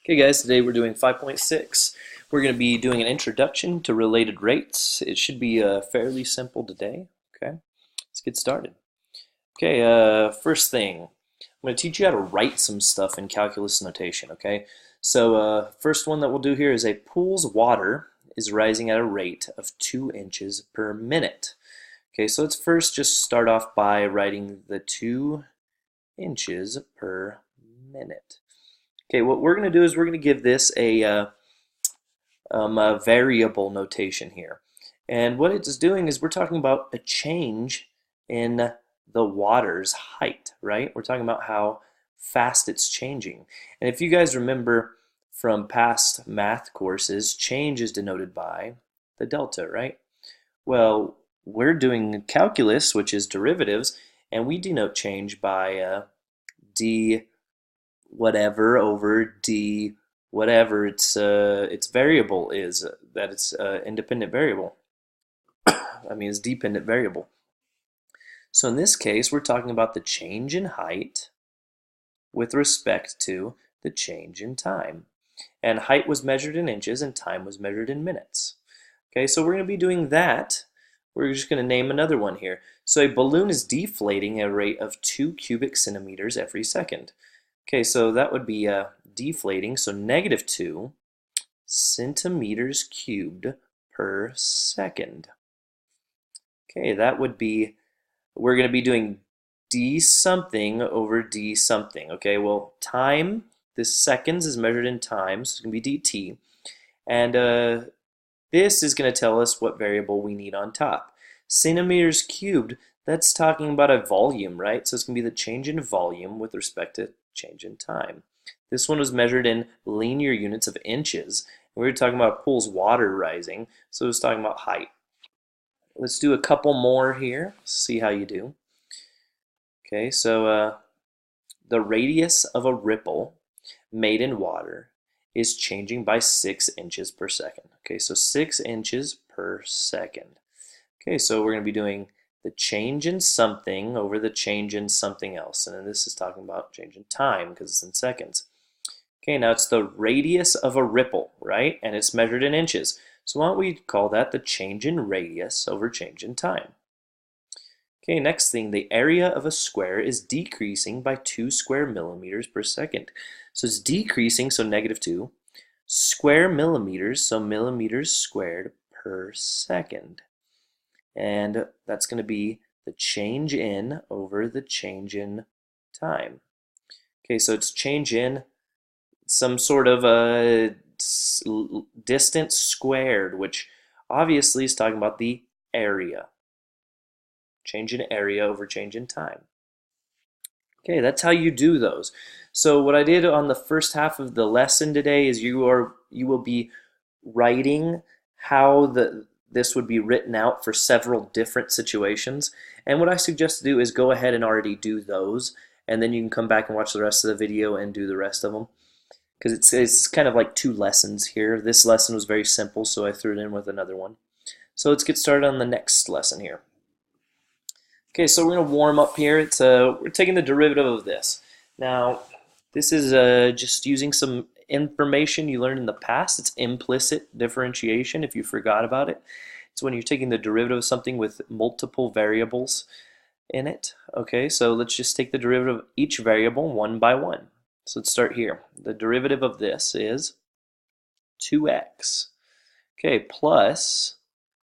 Okay guys, today we're doing 5.6. We're going to be doing an introduction to related rates. It should be fairly simple today. Okay, let's get started. Okay, first thing, I'm going to teach you how to write some stuff in calculus notation, okay? So first one that we'll do here is a pool's water is rising at a rate of 2 inches per minute. Okay, so let's first just start off by writing the 2 inches per minute. Okay, what we're going to do is we're going to give this a variable notation here. And what it's doing is we're talking about a change in the water's height, right? We're talking about how fast it's changing. And if you guys remember from past math courses, change is denoted by the delta, right? Well, we're doing calculus, which is derivatives, and we denote change by d whatever over d whatever its variable is, that it's independent variable. I mean, it's dependent variable. So in this case, we're talking about the change in height with respect to the change in time. And height was measured in inches and time was measured in minutes. Okay, so we're going to be doing that. We're just going to name another one here. So a balloon is deflating at a rate of 2 cubic centimeters every second. Okay, so that would be deflating, so -2 centimeters cubed per second. Okay, that would be, we're going to be doing d something over d something. Okay, well, time, this seconds is measured in time, so it's going to be dt. And this is going to tell us what variable we need on top. Centimeters cubed, that's talking about a volume, right? So it's going to be the change in volume with respect to change in time. This one was measured in linear units of inches. We were talking about a pool's water rising, so it was talking about height. Let's do a couple more here, see how you do. Okay, so the radius of a ripple made in water is changing by 6 inches per second. Okay, so 6 inches per second. Okay, so we're going to be doing the change in something over the change in something else. And then this is talking about change in time because it's in seconds. Okay, now it's the radius of a ripple, right? And it's measured in inches. So why don't we call that the change in radius over change in time? Okay, next thing, the area of a square is decreasing by 2 square millimeters per second. So it's decreasing, so -2, square millimeters, so millimeters squared per second. And that's going to be the change in over the change in time. Okay, so it's change in some sort of a distance squared, which obviously is talking about the area. Change in area over change in time. Okay, that's how you do those. So what I did on the first half of the lesson today is you will be writing how this would be written out for several different situations. And what I suggest to do is go ahead and already do those, and then you can come back and watch the rest of the video and do the rest of them. Because it's kind of like 2 lessons here. This lesson was very simple, so I threw it in with another one. So let's get started on the next lesson here. Okay, so we're going to warm up here. It's we're taking the derivative of this. Now, this is just using some information you learned in the past. It's implicit differentiation if you forgot about it. It's when you're taking the derivative of something with multiple variables in it. Okay, so let's just take the derivative of each variable one by one. So let's start here. The derivative of this is 2x. Okay, plus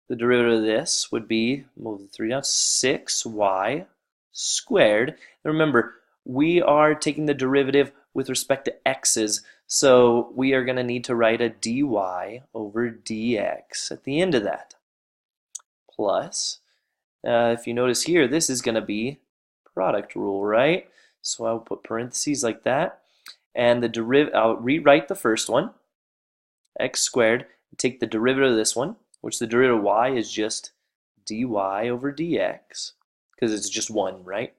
the derivative of this would be, move the 3 down, 6y squared. And remember, we are taking the derivative with respect to x's, so we are going to need to write a dy over dx at the end of that. Plus, if you notice here, this is going to be product rule, right? So I'll put parentheses like that. And the derivative, I'll rewrite the first one, x squared, take the derivative of this one, which the derivative of y is just dy over dx, because it's just 1, right?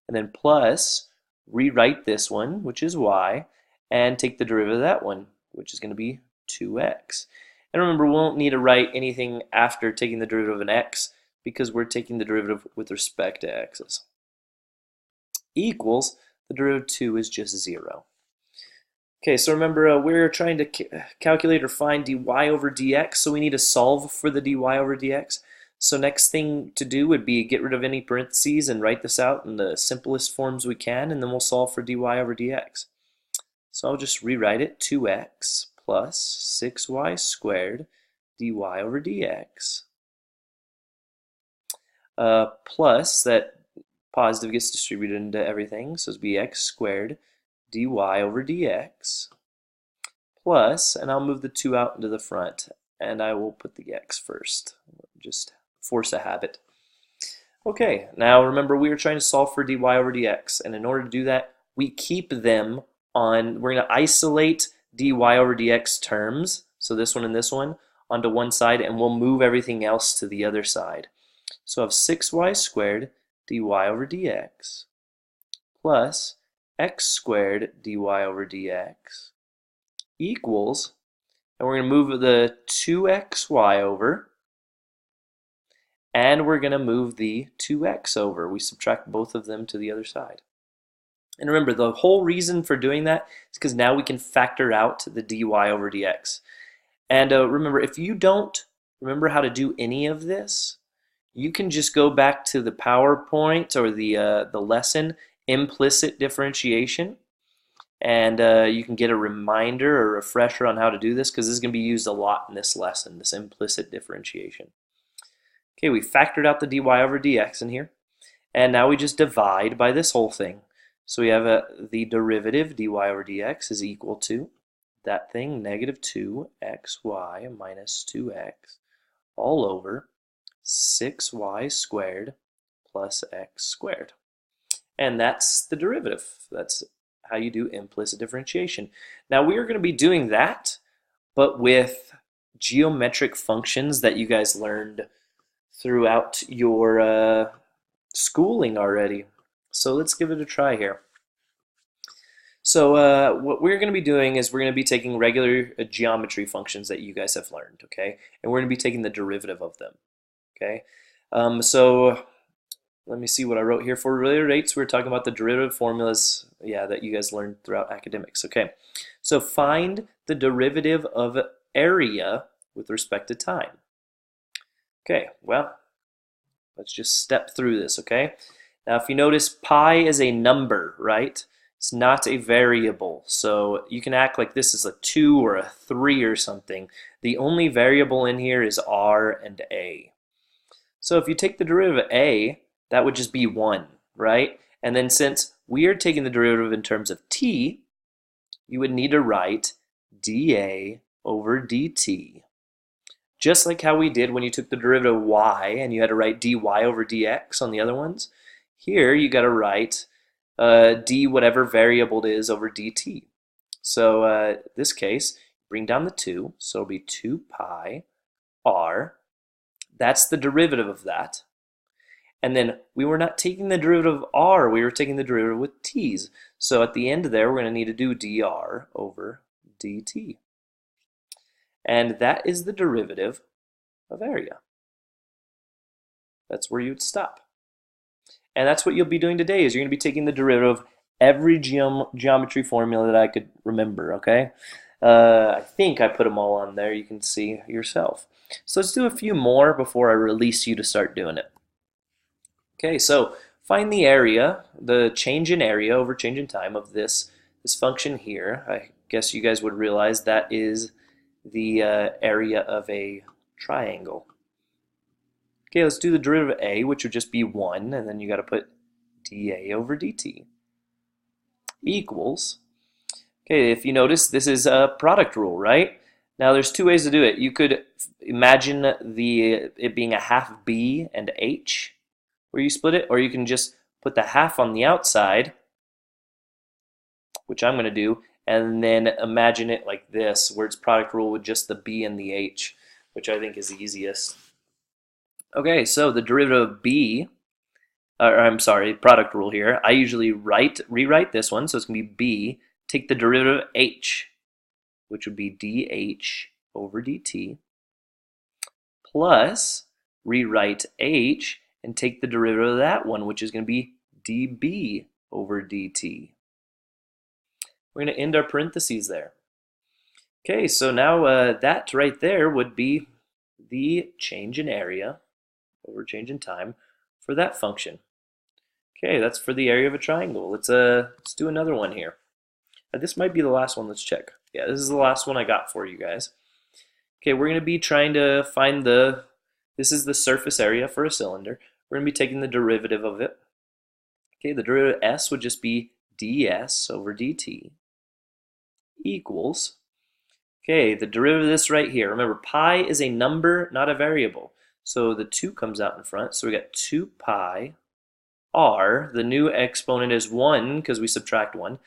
And then plus, rewrite this one, which is y, and take the derivative of that one, which is going to be 2x. And remember, we won't need to write anything after taking the derivative of an x, because we're taking the derivative with respect to x's. Equals, the derivative of 2 is just 0. Okay, so remember we're trying to calculate or find dy over dx, so we need to solve for the dy over dx. So next thing to do would be get rid of any parentheses and write this out in the simplest forms we can, and then we'll solve for dy over dx. So I'll just rewrite it, 2x plus 6y squared dy over dx. Plus, that positive gets distributed into everything, so it's bx squared dy over dx. Plus, and I'll move the 2 out into the front, and I will put the x first. Just force a habit. Okay, now remember we are trying to solve for dy over dx, and in order to do that, we keep them on, we're going to isolate dy over dx terms, so this one and this one, onto one side, and we'll move everything else to the other side. So I have 6y squared dy over dx plus x squared dy over dx equals, and we're going to move the 2xy over, and we're going to move the 2x over. We subtract both of them to the other side. And remember, the whole reason for doing that is because now we can factor out the dy over dx. And remember, if you don't remember how to do any of this, you can just go back to the PowerPoint or the lesson, implicit differentiation, and you can get a reminder or refresher on how to do this, because this is going to be used a lot in this lesson, this implicit differentiation. Okay, we factored out the dy over dx in here, and now we just divide by this whole thing. So we have the derivative dy over dx is equal to that thing, negative 2xy minus 2x all over 6y squared plus x squared. And that's the derivative. That's how you do implicit differentiation. Now we are going to be doing that, but with geometric functions that you guys learned throughout your schooling already. So let's give it a try here. So what we're going to be doing is we're going to be taking regular geometry functions that you guys have learned, okay? And we're going to be taking the derivative of them, okay? So let me see what I wrote here. For related rates, we're talking about the derivative formulas, yeah, that you guys learned throughout academics, okay? So find the derivative of area with respect to time. Okay, well, let's just step through this, okay? Now, if you notice, pi is a number, right? It's not a variable, so you can act like this is a 2 or a 3 or something. The only variable in here is r and a. So if you take the derivative of a, that would just be 1, right? And then since we are taking the derivative in terms of t, you would need to write dA over dt. Just like how we did when you took the derivative of y and you had to write dy over dx on the other ones. Here you got to write d whatever variable it is over dt. So this case, bring down the 2, so it'll be 2 pi r. That's the derivative of that. And then we were not taking the derivative of r, we were taking the derivative with t's. So at the end there, we're going to need to do dr over dt. And that is the derivative of area. That's where you'd stop. And that's what you'll be doing today, is you're going to be taking the derivative of every geometry formula that I could remember, okay? I think I put them all on there. You can see yourself. So let's do a few more before I release you to start doing it. Okay, so find the area, the change in area over change in time of this function here. I guess you guys would realize that is the area of a triangle. Okay, let's do the derivative of a, which would just be 1, and then you got to put dA over dt equals, okay, if you notice, this is a product rule, right? Now there's two ways to do it. You could imagine it being a half b and h, where you split it, or you can just put the half on the outside, which I'm going to do, and then imagine it like this, where it's product rule with just the b and the h, which I think is the easiest. Okay, so the derivative of b, or I'm sorry, product rule here, I usually rewrite this one, so it's going to be b, take the derivative of h, which would be dh over dt, plus rewrite h and take the derivative of that one, which is going to be dB over dt. We're going to end our parentheses there. Okay, so now that right there would be the change in area over change in time for that function. Okay, that's for the area of a triangle. Let's do another one here. This might be the last one. Let's check. Yeah, this is the last one I got for you guys. Okay, we're going to be trying to find this is the surface area for a cylinder. We're going to be taking the derivative of it. Okay, the derivative of s would just be ds over dt equals, okay, the derivative of this right here. Remember, pi is a number, not a variable. So the 2 comes out in front. So we got 2 pi r. The new exponent is 1 because we subtract 1.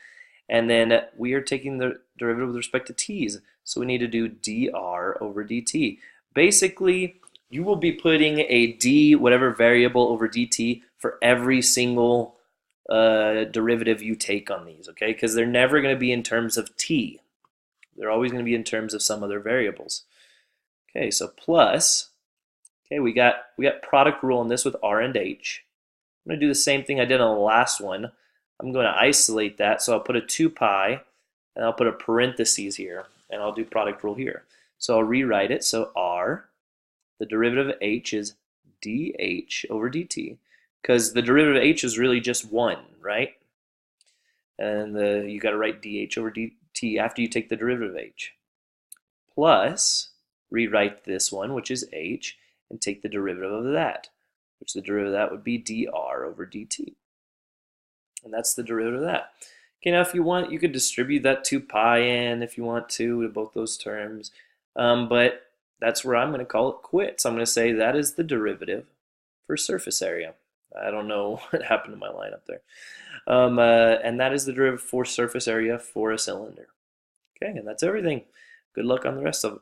And then we are taking the derivative with respect to t's. So we need to do dr over dt. Basically, you will be putting a d, whatever variable, over dt for every single derivative you take on these, okay? Because they're never going to be in terms of t. They're always going to be in terms of some other variables. Okay, so plus, okay, we got product rule on this with r and h. I'm going to do the same thing I did on the last one. I'm going to isolate that, so I'll put a 2 pi, and I'll put a parentheses here, and I'll do product rule here. So I'll rewrite it, so r, the derivative of h is dh over dt, because the derivative of h is really just 1, right? And you got to write dh over dt after you take the derivative of h. Plus, rewrite this one, which is h, and take the derivative of that, which the derivative of that would be dr over dt. And that's the derivative of that. Okay, now if you want, you could distribute that 2 pi in if you want to both those terms. But that's where I'm going to call it quits. I'm going to say that is the derivative for surface area. I don't know what happened to my line up there. And that is the derivative for surface area for a cylinder. Okay, and that's everything. Good luck on the rest of it.